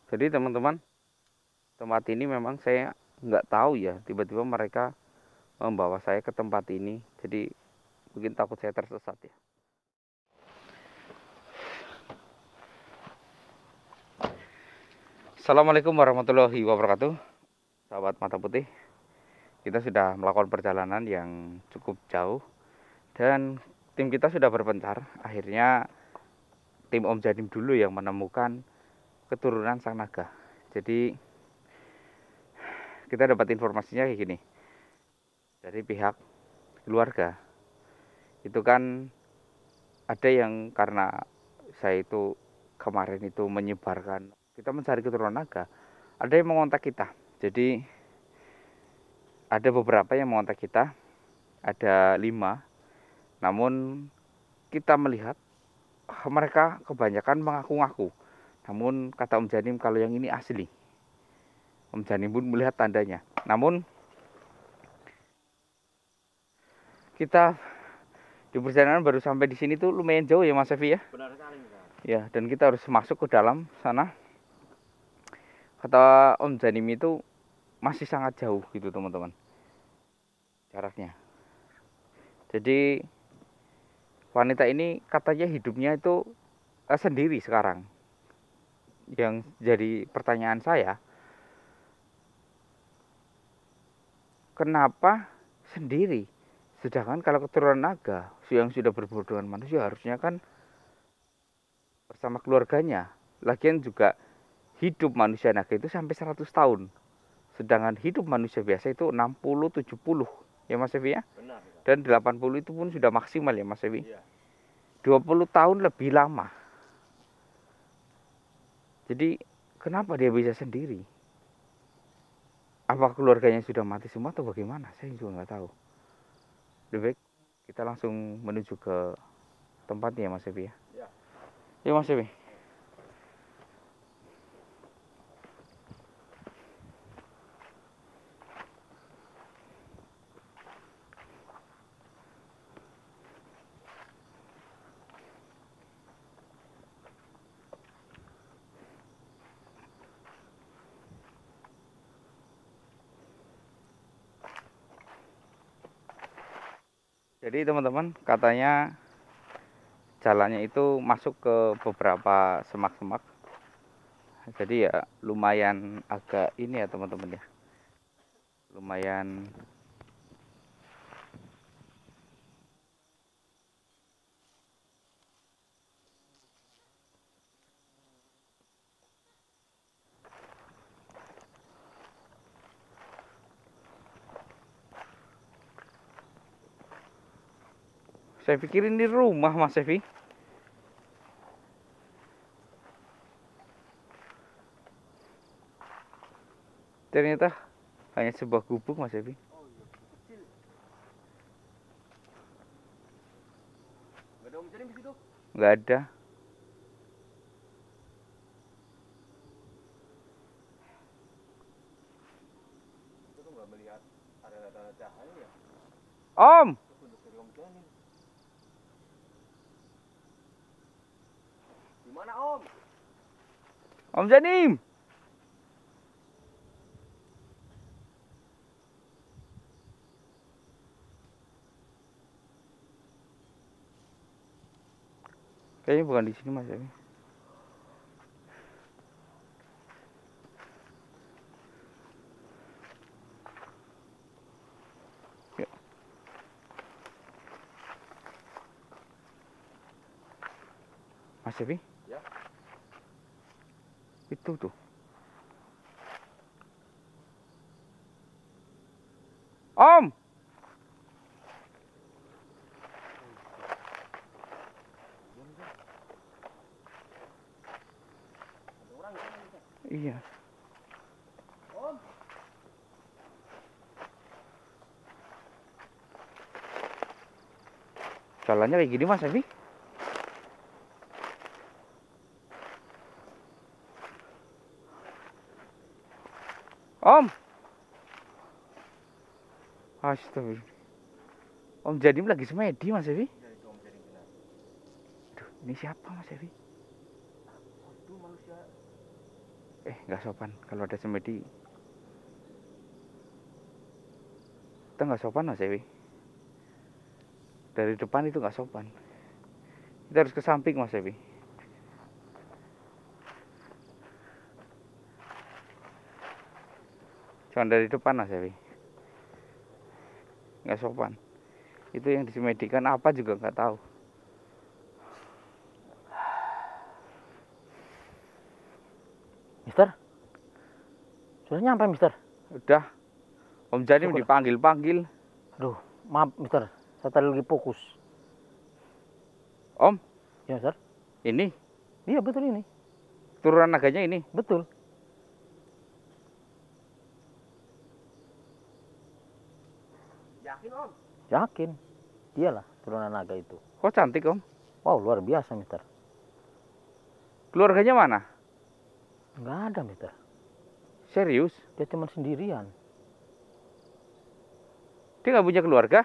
Jadi teman-teman, tempat ini memang saya nggak tahu ya, tiba-tiba mereka membawa saya ke tempat ini. Jadi mungkin takut saya tersesat ya. Assalamualaikum warahmatullahi wabarakatuh. Sahabat Mata Putih, kita sudah melakukan perjalanan yang cukup jauh dan tim kita sudah berpencar. Akhirnya tim Om Jadim dulu yang menemukan keturunan sang naga. Jadi kita dapat informasinya kayak gini. Dari pihak keluarga itu kan ada yang karena saya itu kemarin itu menyebarkan kita mencari keturunan naga, ada yang mengontak kita. Jadi ada beberapa yang mengontak kita, ada 5. Namun kita melihat mereka kebanyakan mengaku-ngaku. Namun kata Om Janim kalau yang ini asli. Om Janim pun melihat tandanya. Namun kita di perjalanan baru sampai di sini tuh lumayan jauh ya Mas Evi ya. Benar sekali, Mas. Ya, dan kita harus masuk ke dalam sana. Kata Om Janim itu masih sangat jauh gitu teman-teman jaraknya. Jadi wanita ini katanya hidupnya itu sendiri sekarang. Yang jadi pertanyaan saya, kenapa sendiri? Sedangkan kalau keturunan naga yang sudah berburu dengan manusia harusnya kan bersama keluarganya. Lagian juga hidup manusia naga itu sampai 100 tahun. Sedangkan hidup manusia biasa itu 60-70 ya Mas Evi ya. Benar. Dan 80 itu pun sudah maksimal ya Mas Evi. Iya. 20 tahun lebih lama. Jadi kenapa dia bisa sendiri? Apa keluarganya sudah mati semua atau bagaimana? Saya juga nggak tahu. Lebih baik kita langsung menuju ke tempatnya ya Mas Evi ya. Ya. Ya Mas Evi. Jadi teman-teman katanya jalannya itu masuk ke beberapa semak-semak. Jadi ya lumayan agak ini ya teman-teman ya. Lumayan saya pikir ini rumah Mas Evi. Ternyata hanya sebuah gubuk Mas Evi. Oh iya, kecil. Nggak ada Om Jadim di situ? Nggak ada. Kita tuh nggak melihat ada tanda cahaya ya. Om! Itu untuk dari Om Jadim. Gimana Om? Om Janim! Kayaknya bukan di sini Mas Evi. Yuk. Mas Evi? Ya. Itu tuh. Om! Ada orang di sana, Mas. Iya. Om. Jalannya kayak gini Mas Evi. Om! Astagfirullah. Om Jadim lagi semedi Mas Evi. Ya itu Om Jadim benar. Aduh, ini siapa Mas Evi? Itu manusia. nggak sopan kalau ada semedi. Kita nggak sopan Mas Ewi. Dari depan itu nggak sopan. Kita harus ke samping Mas Ewi. Jangan dari depan Mas Ewi. Nggak sopan. Itu yang disemedikan apa juga nggak tahu. Mister, sudah nyampe Mister. Udah, Om Janim Syukur. dipanggil-panggil. Aduh, maaf Mister, saya tadi lagi fokus. Om, Ya Mister? ini Iya betul ini, turunan naganya ini. betul. Yakin Om? Yakin, dialah turunan naga itu. Kok cantik Om? Wow, luar biasa Mister. Keluarganya mana? Nggak ada Mister, Serius? dia cuma sendirian. Dia nggak punya keluarga?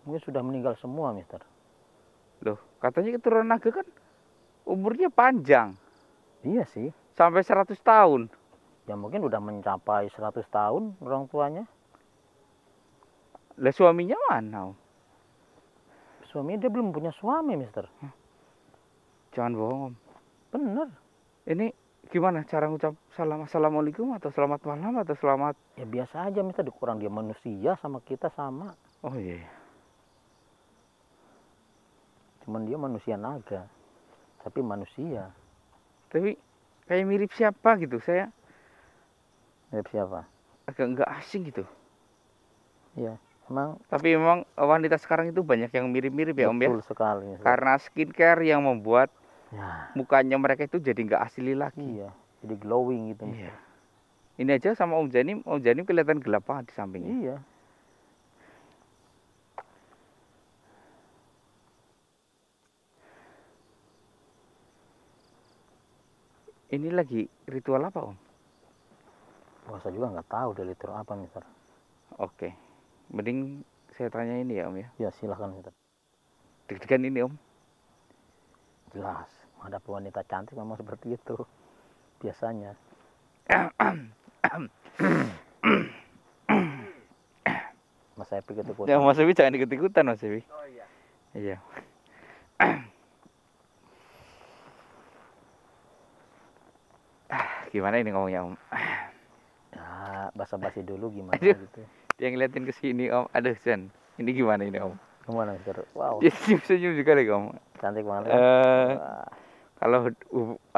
Mungkin sudah meninggal semua Mister. Loh, katanya keturunan naga kan umurnya panjang. Iya sih, Sampai 100 tahun. ya mungkin udah mencapai 100 tahun orang tuanya. Lah suaminya mana Om? Suaminya dia belum punya suami Mister. Jangan bohong Om. Bener. Ini gimana cara ngucap salam assalamualaikum atau selamat malam atau selamat? Ya biasa aja Mister, dikurang dia manusia sama kita sama. Oh iya. Cuman dia manusia naga, tapi manusia. Tapi kayak mirip siapa gitu. Saya Mirip siapa? agak nggak asing gitu. Iya, emang Tapi memang wanita sekarang itu banyak yang mirip-mirip ya Om ya. betul sekali. Mister. Karena skincare yang membuat Ya, mukanya mereka itu jadi nggak asli lagi. iya, jadi glowing gitu. Iya. Ini aja sama Om Janim kelihatan gelap banget di sampingnya. Iya. Ini lagi ritual apa Om? Wah, saya juga nggak tahu dari liter apa Mister. Oke, mending saya tanya ini ya Om ya. Ya silahkan Mister. Deg-degan ini Om. Jelas, menghadapi wanita cantik memang seperti itu. Biasanya. Mas Epi itu Ya Mas Ewi jangan ikut-ikutan Mas Ewi. Oh iya. Iya. Gimana ini ngomongnya Om? Ya, basa-basi dulu gimana Aduh. gitu. Dia ngeliatin ke sini Om. Aduh Sen, ini gimana ini Om? Gimana Mister? Wow, Dia senyum-senyum juga lagi Om. cantik banget. Wah, Kalau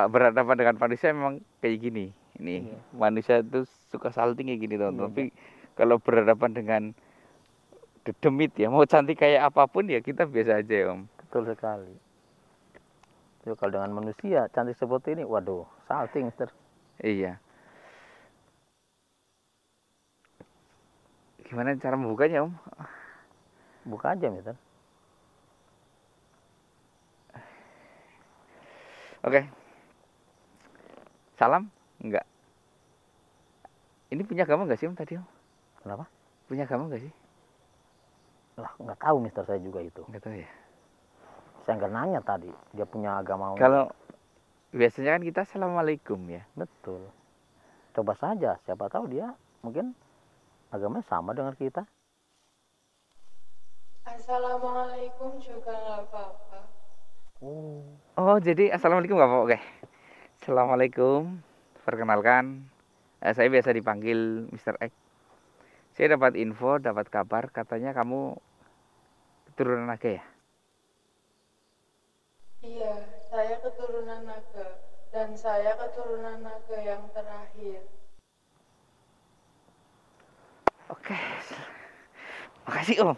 berhadapan dengan manusia memang kayak gini. Ini Iya. manusia itu suka salting kayak gini Iya, teman. Tapi kalau berhadapan dengan dedemit ya, mau cantik kayak apapun ya kita biasa aja ya Om. betul sekali. Jadi kalau dengan manusia cantik seperti ini, waduh, salting Mister. Iya. Gimana cara membukanya Om? Buka aja Mister. Oke. Salam? Enggak. Ini punya agama enggak sih Om tadi Om? Kenapa? Punya agama enggak sih? Lah, nggak tahu Mister saya juga itu. Enggak tahu ya. Saya nggak nanya tadi, dia punya agama. Kalau biasanya kan kita assalamualaikum ya. Betul. Coba saja, siapa tahu dia mungkin agamanya sama dengan kita. Assalamualaikum juga nggak apa-apa. Oh, jadi assalamualaikum enggak apa-apa. Oke. Assalamualaikum. Perkenalkan, saya biasa dipanggil Mr. X. Saya dapat info, dapat kabar katanya kamu keturunan naga ya? Iya, saya keturunan naga dan saya keturunan naga yang terakhir. Oke. Makasih Om.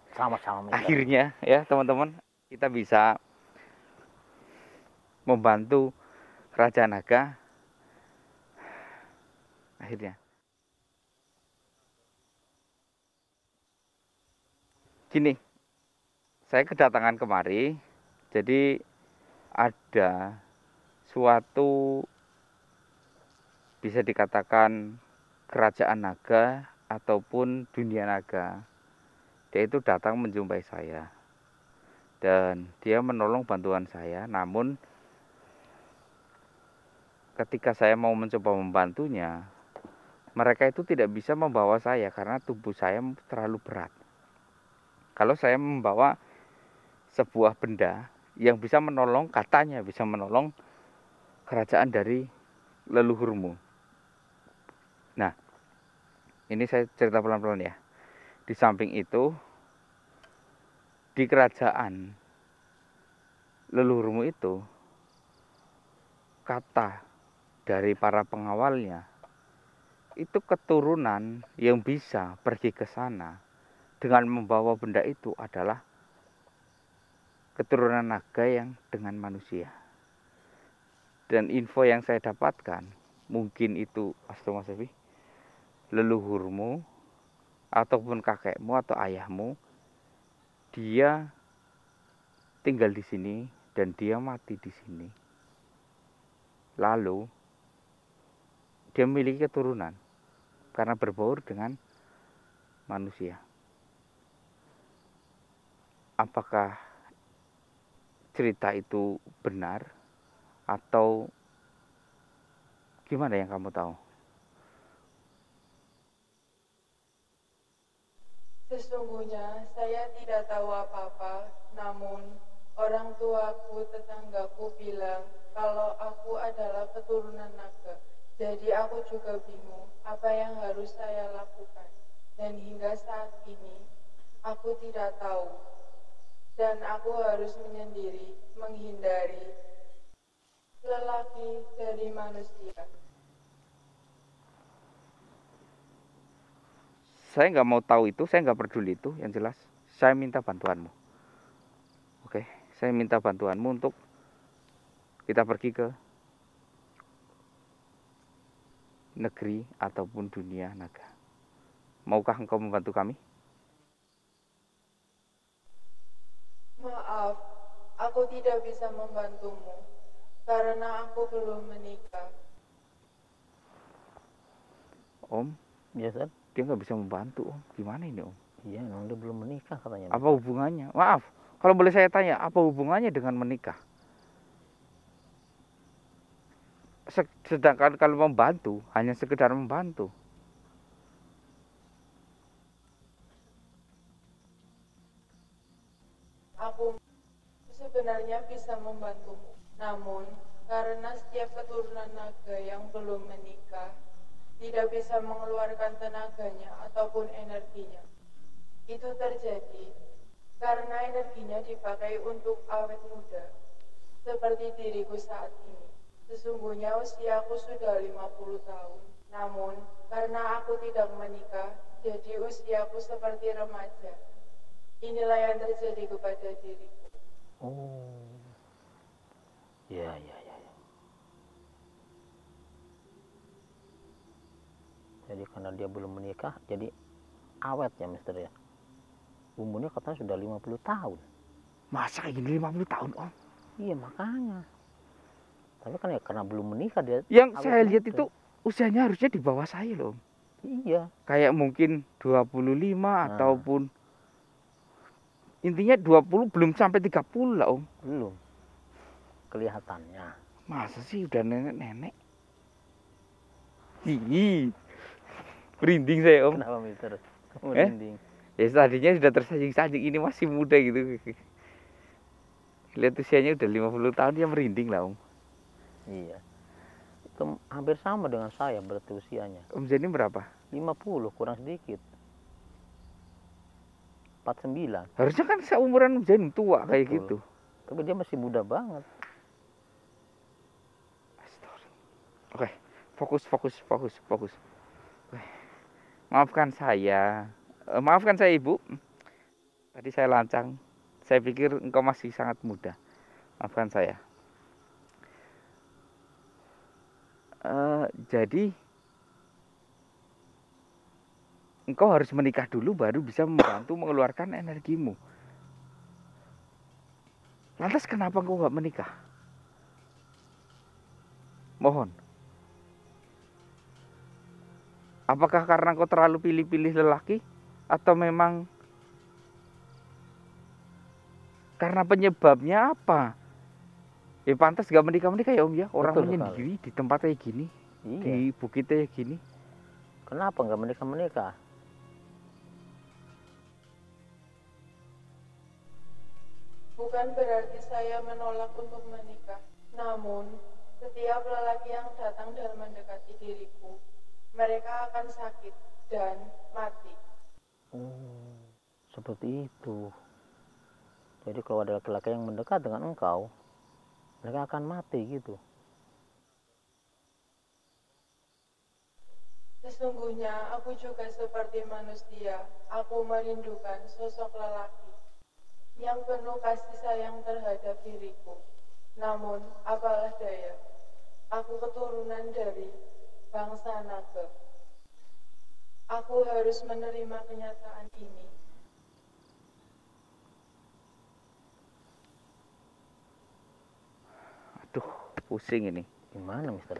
Sama-sama Mister. Akhirnya ya teman-teman kita bisa membantu Kerajaan Naga. Akhirnya. Gini, saya kedatangan kemari, jadi ada suatu bisa dikatakan kerajaan naga ataupun dunia naga. Dia itu datang menjumpai saya dan dia menolong bantuan saya, namun ketika saya mau mencoba membantunya, mereka itu tidak bisa membawa saya karena tubuh saya terlalu berat. Kalau saya membawa sebuah benda yang bisa menolong, katanya bisa menolong kerajaan dari leluhurmu. Nah, ini saya cerita pelan-pelan ya. Di samping itu, di kerajaan leluhurmu itu, kata dari para pengawalnya, itu keturunan yang bisa pergi ke sana dengan membawa benda itu adalah keturunan naga yang dengan manusia. Dan info yang saya dapatkan, mungkin itu Astagfirullahaladzim, leluhurmu ataupun kakekmu atau ayahmu, dia tinggal di sini dan dia mati di sini. Lalu dia memiliki keturunan karena berbaur dengan manusia. Apakah cerita itu benar atau gimana yang kamu tahu? Sesungguhnya saya tidak tahu apa-apa, namun orang tuaku, tetanggaku bilang kalau aku adalah keturunan naga. Jadi aku juga bingung apa yang harus saya lakukan. Dan hingga saat ini aku tidak tahu. Dan aku harus menyendiri, menghindari lelaki dari manusia. Saya nggak mau tahu itu, saya nggak peduli itu. Yang jelas, saya minta bantuanmu. Oke, saya minta bantuanmu untuk kita pergi ke negeri ataupun dunia naga. Maukah engkau membantu kami? Maaf, aku tidak bisa membantumu karena aku belum menikah. Om, Ya, Ustaz? dia nggak bisa membantu, Om. Gimana ini, Om? Iya, memang dia belum menikah katanya. Apa hubungannya? Maaf, kalau boleh saya tanya, apa hubungannya dengan menikah? Sedangkan kalau membantu, hanya sekedar membantu. Aku sebenarnya bisa membantumu, namun karena setiap keturunan naga yang belum menikah tidak bisa mengeluarkan tenaganya ataupun energinya. Itu terjadi karena energinya dipakai untuk awet muda, seperti diriku saat ini. Sesungguhnya usiaku sudah 50 tahun, namun karena aku tidak menikah, jadi usiaku seperti remaja. Inilah yang terjadi kepada diriku. Oh. Ya, ya, ya. Jadi karena dia belum menikah, jadi awet ya, Mister ya. Umurnya katanya sudah 50 tahun. Masa kayak gini 50 tahun, Om? Iya, makanya. Tapi kan ya karena belum menikah dia. Yang awet saya lihat muda. itu usianya harusnya di bawah saya loh, Om. Iya. Kayak mungkin 25 ataupun intinya 20 belum sampai 30 lah, Om. Belum. Kelihatannya. Masa sih udah nenek-nenek? Ih, merinding saya, Om. Kenapa, Mister? Merinding. Ya tadinya sudah tersanjung-sanjung, ini masih muda gitu. Lihat usianya udah 50 tahun, dia merinding lah, Om. Iya. Itu hampir sama dengan saya berarti usianya. Om Zeni berapa? 50 kurang sedikit. 49. Harusnya kan seumuran Om Zeni, tua kayak Betul. gitu. Tapi dia masih muda banget. Oke, fokus. Oke. Maafkan saya, Ibu. Tadi saya lancang. Saya pikir engkau masih sangat muda. Maafkan saya. Jadi engkau harus menikah dulu baru bisa membantu mengeluarkan energimu. Lantas kenapa engkau nggak menikah? Mohon. Apakah karena engkau terlalu pilih-pilih lelaki? Atau memang karena penyebabnya apa? Ya pantas gak menikah-menikah ya Om ya. Orang Betul menyendiri di tempat kayak gini, Iya. di bukit kayak gini. Kenapa nggak menikah? Bukan berarti saya menolak untuk menikah. Namun, setiap lelaki yang datang dan mendekati diriku, mereka akan sakit dan mati. Oh, seperti itu. Jadi kalau ada laki-laki yang mendekat dengan engkau, mereka akan mati gitu. Sesungguhnya aku juga seperti manusia. Aku merindukan sosok lelaki yang penuh kasih sayang terhadap diriku. Namun, apalah daya, aku keturunan dari bangsa naga. Aku harus menerima kenyataan ini. Aduh, pusing ini. Gimana, Mister?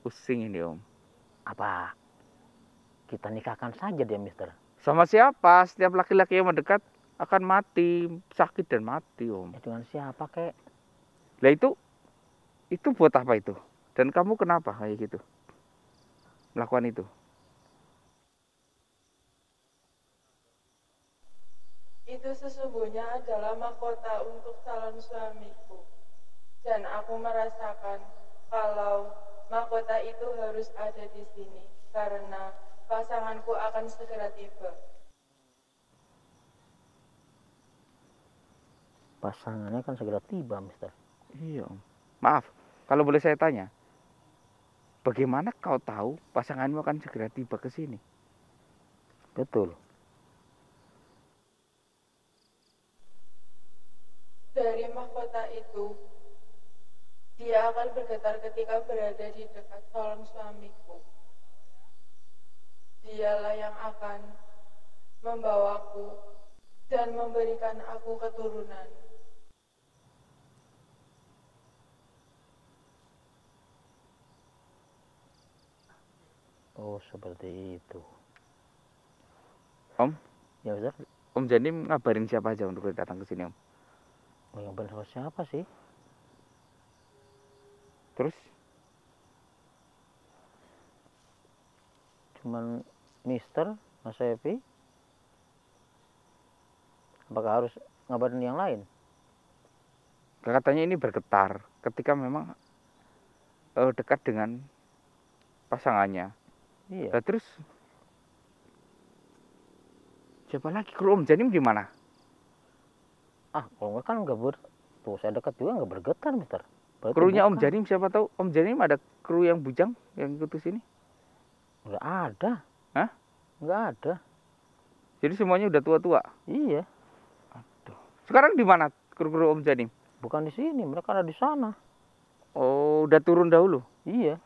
Pusing ini Om. Apa kita nikahkan saja dia, Mister? Sama siapa? Setiap laki-laki yang mendekat akan mati, sakit dan mati Om. Ya, dengan siapa kek? Lah itu buat apa itu? Dan kamu kenapa kayak gitu? Melakukan itu? Itu sesungguhnya adalah mahkota untuk calon suamiku. Dan aku merasakan kalau mahkota itu harus ada di sini karena pasanganku akan segera tiba. Pasangannya kan segera tiba, Mister. Iya Om. Maaf, kalau boleh saya tanya. Bagaimana kau tahu pasanganmu akan segera tiba ke sini? Betul. Dari mahkota itu, dia akan bergetar ketika berada di dekat calon suamiku. Dialah yang akan membawaku dan memberikan aku keturunan. Oh, seperti itu. Om, Ya, Mister. Om Janim ngabarin siapa aja untuk datang ke sini Om? Oh, yang benar siapa sih? Terus? Cuman Mister, Mas Epi. Apakah harus ngabarin yang lain? Katanya ini bergetar ketika memang dekat dengan pasangannya. Iya. Nah, terus siapa lagi? Kru Om Janim di mana? Kalau nggak kan nggak tuh saya dekat juga nggak bergetar, Mister. Berarti Krunya Om bukan. Janim siapa tahu? Om Janim ada kru yang bujang yang ikut ke sini? Nggak ada. Hah? Nggak ada. Jadi semuanya udah tua-tua. Iya. Sekarang di mana kru-kru Om Janim? Bukan di sini, mereka ada di sana. Oh, udah turun dahulu. Iya.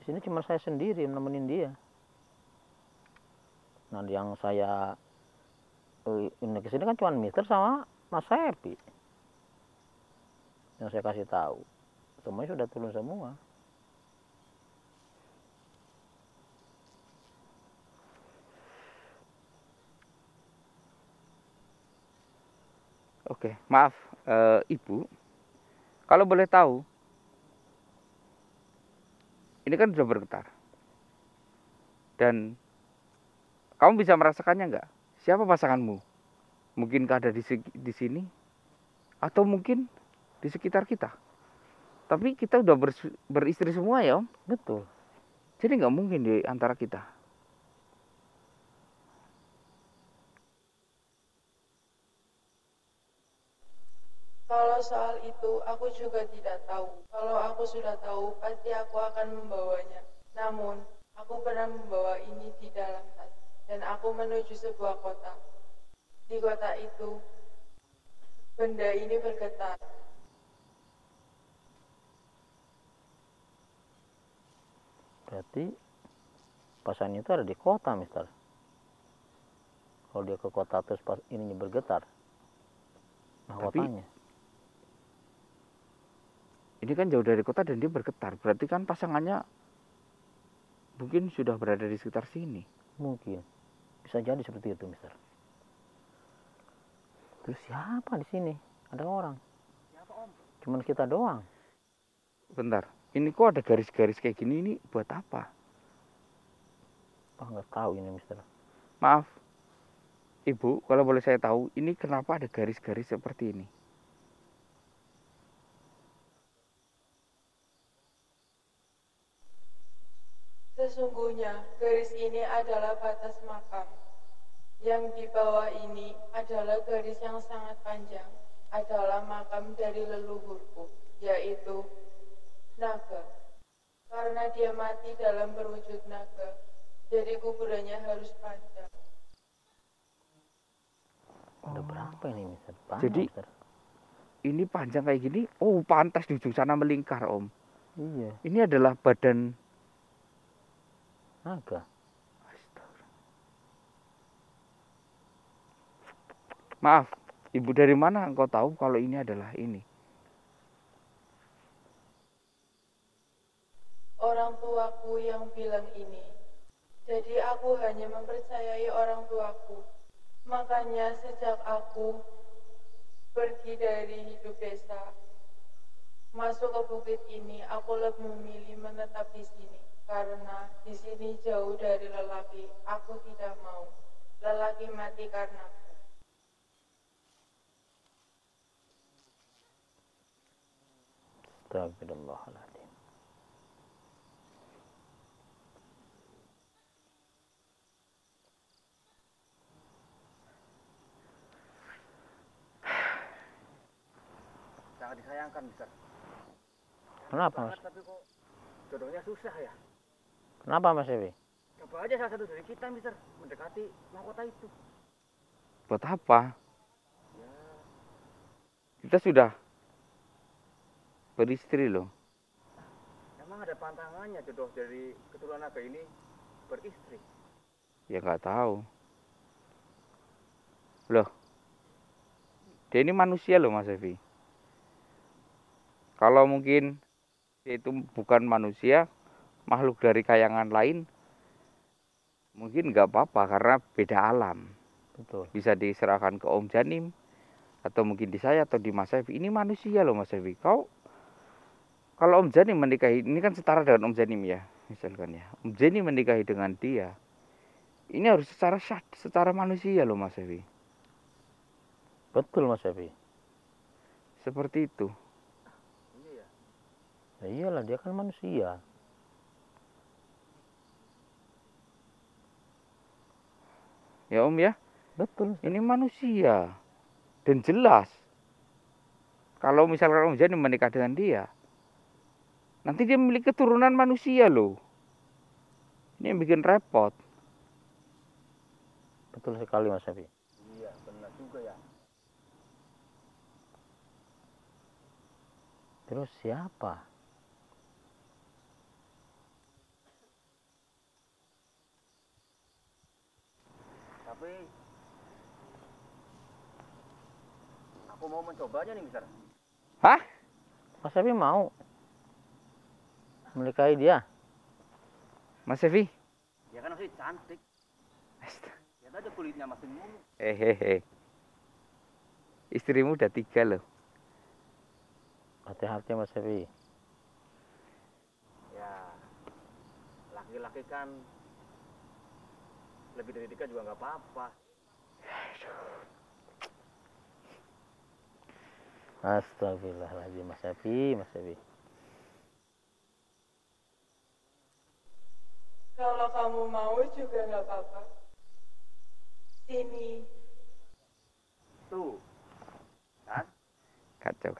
Di sini cuma saya sendiri yang nemenin dia. Nah, yang saya ini ke sini kan cuma Mister sama Mas Happy. Yang saya kasih tahu. Semuanya sudah turun semua. Oke, maaf Ibu. Kalau boleh tahu, ini kan sudah bergetar. Dan kamu bisa merasakannya nggak? Siapa pasanganmu? Mungkinkah ada di sini? Atau mungkin di sekitar kita? Tapi kita udah beristri semua ya Om. Betul. Jadi nggak mungkin di antara kita. Kalau soal itu, aku juga tidak tahu. Kalau aku sudah tahu, pasti aku akan membawanya. Namun, aku pernah membawa ini di dalam tas, dan aku menuju sebuah kota. Di kota itu, benda ini bergetar. Berarti pasangan itu ada di kota, Mister. Kalau dia ke kota terus pas ininya bergetar. Mahkotanya. Ini kan jauh dari kota dan dia bergetar. Berarti kan pasangannya mungkin sudah berada di sekitar sini. Mungkin. Bisa jadi seperti itu, Mister. Terus siapa di sini? Ada orang. Cuman kita doang. Bentar, ini kok ada garis-garis kayak gini, ini buat apa? Wah, nggak tahu ini, Mister. Maaf, Ibu, kalau boleh saya tahu, ini kenapa ada garis-garis seperti ini? Sesungguhnya garis ini adalah batas makam. Yang di bawah ini adalah garis yang sangat panjang, adalah makam dari leluhurku, yaitu naga. Karena dia mati dalam berwujud naga, jadi kuburannya harus panjang. Ada berapa ini, Mister? Banyak, Jadi, Mister. Ini panjang kayak gini, oh pantas di ujung sana melingkar, Om. Iya, Ini adalah badan. naga. Maaf, Ibu, dari mana engkau tahu kalau ini adalah ini? Orang tuaku yang bilang ini. Jadi aku hanya mempercayai orang tuaku. Makanya sejak aku pergi dari hidup desa, masuk ke bukit ini, aku lebih memilih menetap di sini. Karena di sini jauh dari lelaki, aku tidak mau. Lelaki mati karenaku. Astagfirullahaladzim. Sangat disayangkan, Mister. Kenapa, Mas? Tapi kok jodohnya susah ya? Kenapa, Mas Ewi? Coba aja salah satu dari kita, Mister, mendekati mahkota itu. Buat apa? Ya, Kita sudah beristri loh. emang ada pantangannya jodoh dari keturunan naga ini beristri. Ya nggak tahu. Loh, dia ini manusia loh, Mas Evi. Kalau mungkin dia itu bukan manusia, makhluk dari kayangan lain, mungkin nggak apa-apa karena beda alam. Betul. Bisa diserahkan ke Om Janim, atau mungkin di saya atau di Mas Evi. Ini manusia loh, Mas Evi. Kalau Om Janim menikahi, ini kan setara dengan Om Janim ya, misalkan ya. Om Janim menikahi dengan dia, ini harus secara manusia loh, Mas Evi. Betul, Mas Evi. Seperti itu. Iya ya. Ya iyalah, dia kan manusia. Ya Om ya, Betul. ini manusia. Dan jelas, kalau misalkan Om Janim menikah dengan dia, nanti dia memiliki keturunan manusia loh. Ini yang bikin repot. Betul sekali, Mas Evi. Iya, benar juga ya. Terus siapa? Tapi aku mau mencobanya nih, Mister. Hah? Mas Evi mau menikahi dia? Mas Evi? Ya kan masih cantik. Lihat aja kulitnya masih mulus. Hehehe. Istrimu udah 3 loh. Hati-hati, Mas Evi. Ya, laki-laki kan lebih dari 3 juga nggak apa-apa. Astagfirullahaladzim, Mas Evi, Mas Evi. Kalau kamu mau juga nggak apa-apa. Sini. Tuh, kan? Kacau.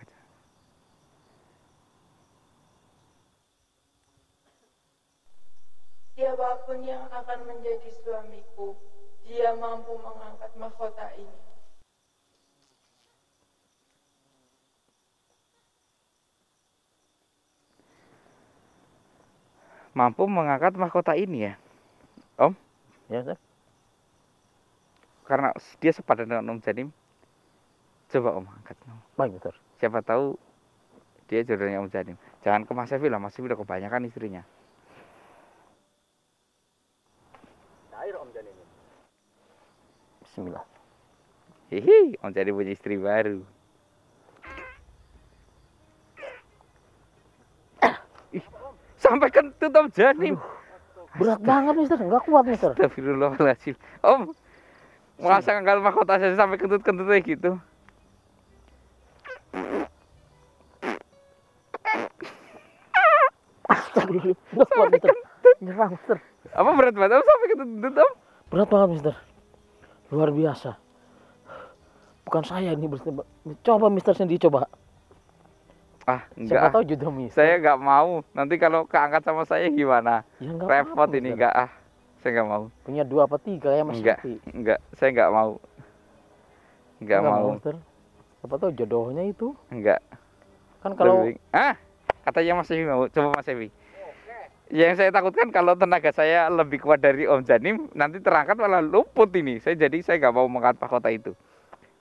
Siapapun yang akan menjadi suamiku, dia mampu mengangkat mahkota ini. Mampu mengangkat mahkota ini ya, Om? Ya, Ustaz? Karena dia sepadan dengan Om Janim. Coba Om angkat. Baik, Ustaz. Siapa tahu dia jodohnya Om Janim. Jangan ke Mas Evi lah, Mas Evi udah kebanyakan istrinya. Cair Om Bismillah. Hihi, Om jadi punya istri baru. Ih, sampai kentut Om Janim. Berat banget Mister, nggak kuat Mister. Astagfirullahaladzim. Om, masa ngangkat mahkota saya sampai kentut-kentut kayak gitu? Astagfirullah, nggak kuat Mister. Nyerang Mister. Apa berat banget Om sampai kentut-kentut Om? Berat banget Mister. Luar biasa. Bukan saya ini coba Mister sendiri coba. Ah, Siapa enggak. tahu jodoh Mister. Saya nggak mau. Nanti kalau keangkat sama saya gimana? Ya, nggak Repot apa-apa, ini Mister. enggak ah. Saya nggak mau. Punya 2 apa 3 ya Mas Enggak, Sapi. enggak. Saya nggak mau. Nggak mau. Mister. Siapa tahu jodohnya itu. Enggak. Kan kalau Katanya Mas Evi mau. Coba Mas Evi. Yang saya takutkan kalau tenaga saya lebih kuat dari Om Janim, nanti terangkat malah luput ini. Jadi saya nggak mau mengangkat mahkota itu.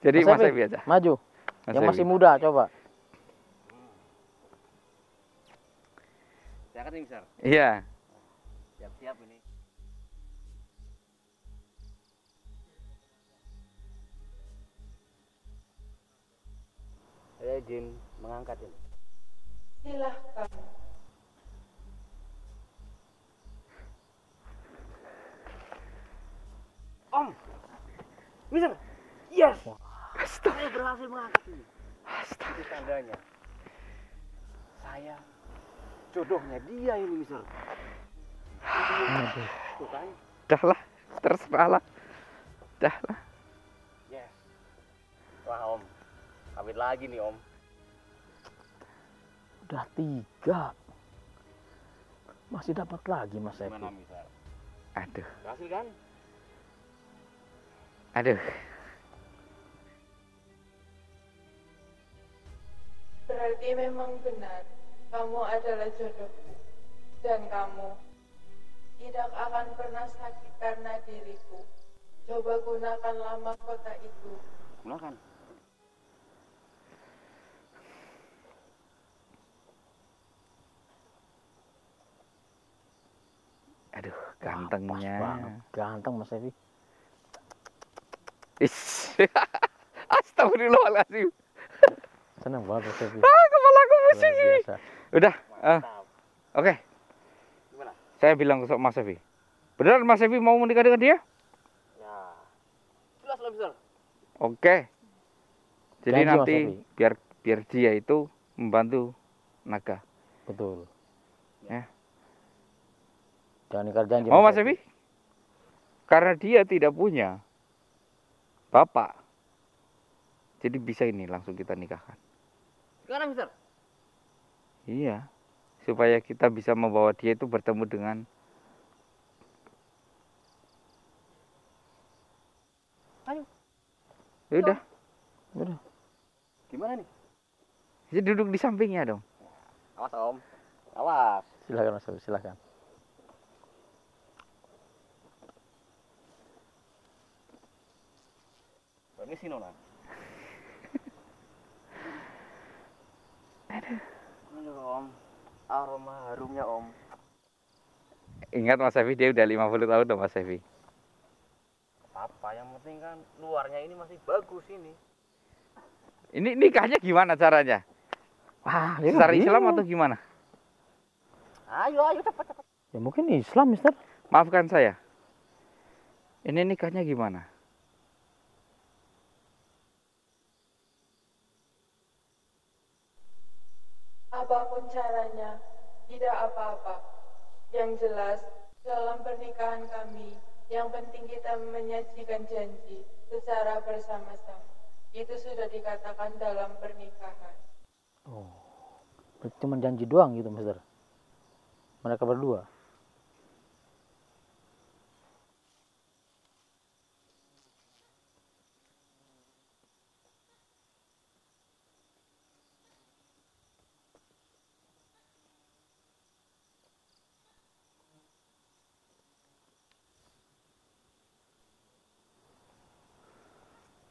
Jadi Mas Evi aja. maju. Mas Yang Evi. masih muda coba. Saya nih besar. Iya. Siap-siap ini. Saya izin mengangkat ini. Silahkan. Om, Mister, yes, Astaga. saya berhasil mengangkat ini. Astaga. Itu tandanya. Saya jodohnya dia ini, Mister. Tuh kan? Dah lah, terserah lah. Dah lah. Yes. Wah Om, kawin lagi nih Om. Udah 3. Masih dapat lagi Mas Evi. Gimana Mister? Aduh. Berhasil kan? Aduh. Berarti memang benar, kamu adalah jodohku. Dan kamu tidak akan pernah sakit karena diriku. Coba gunakanlah mahkota itu. Gunakan. Aduh, Pas gantengnya. banget. Ganteng Mas Evi. Is. Astagfirullahaladzim. Senang banget Mas Evi. Kepala aku pusing Luar ini. biasa. Udah. Mantap. Oke. Gimana? Saya bilang ke Mas Evi. Benar Mas Evi mau menikah dengan dia? Ya. Jelas lah Mister. Oke. Jadi Janji, Mas nanti Evi. biar dia itu membantu naga. Betul. Ya. Jangan ingkar janji. Mau Mas Evi? Karena dia tidak punya bapak. Jadi bisa ini langsung kita nikahkan. Sekarang Mister. Iya. Supaya kita bisa membawa dia itu bertemu dengan Ayo. Ya udah. Udah. Gimana nih? Jadi duduk di sampingnya dong. Awas Om. Awas. Silakan Mas Evi, silakan. Permisi Nona. Aduh Om. Aroma harumnya Om. Ingat Mas Evi dia udah 50 tahun dong Mas Evi. Apa yang penting kan luarnya ini masih bagus ini. Ini nikahnya gimana caranya? Wah, Secara Islam atau gimana? Ayo cepat. Ya mungkin Islam Mister. Maafkan saya. Ini nikahnya gimana? Apapun caranya, tidak apa-apa. Yang jelas, dalam pernikahan kami, yang penting kita menyajikan janji secara bersama-sama. Itu sudah dikatakan dalam pernikahan. Oh. Berarti cuma janji doang gitu Mister. Mereka berdua.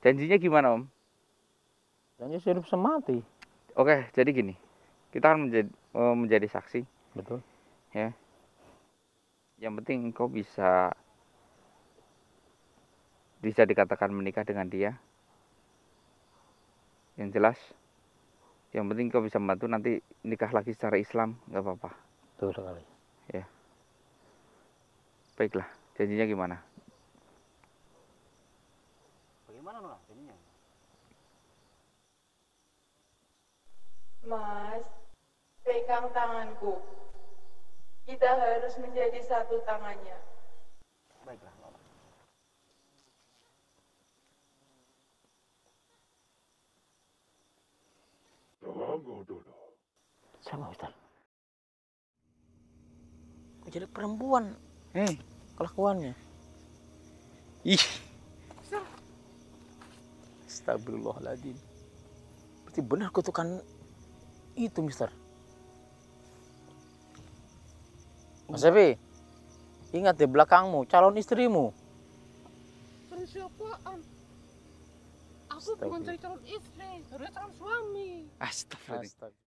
Janjinya gimana Om? Janji hidup semati. Oke, jadi gini. Kita akan menjadi saksi. Betul. Ya. Yang penting engkau bisa bisa dikatakan menikah dengan dia. Yang jelas, yang penting kau bisa membantu, nanti nikah lagi secara Islam, nggak apa-apa. Betul sekali. Ya, baiklah. Janjinya gimana? Bagaimana Nona jadinya? Mas, pegang tanganku. Kita harus menjadi satu tangannya. Baiklah Nona. Sama Ustaz. Kok jadi perempuan kelakuannya? Ih, Astagfirullahaladzim. Berarti benar kutukan itu, Mister. Mas Epi, ingat di belakangmu calon istrimu. Cari siapaan? Aku bukan cari calon istri, cari calon suami. astagfirullah.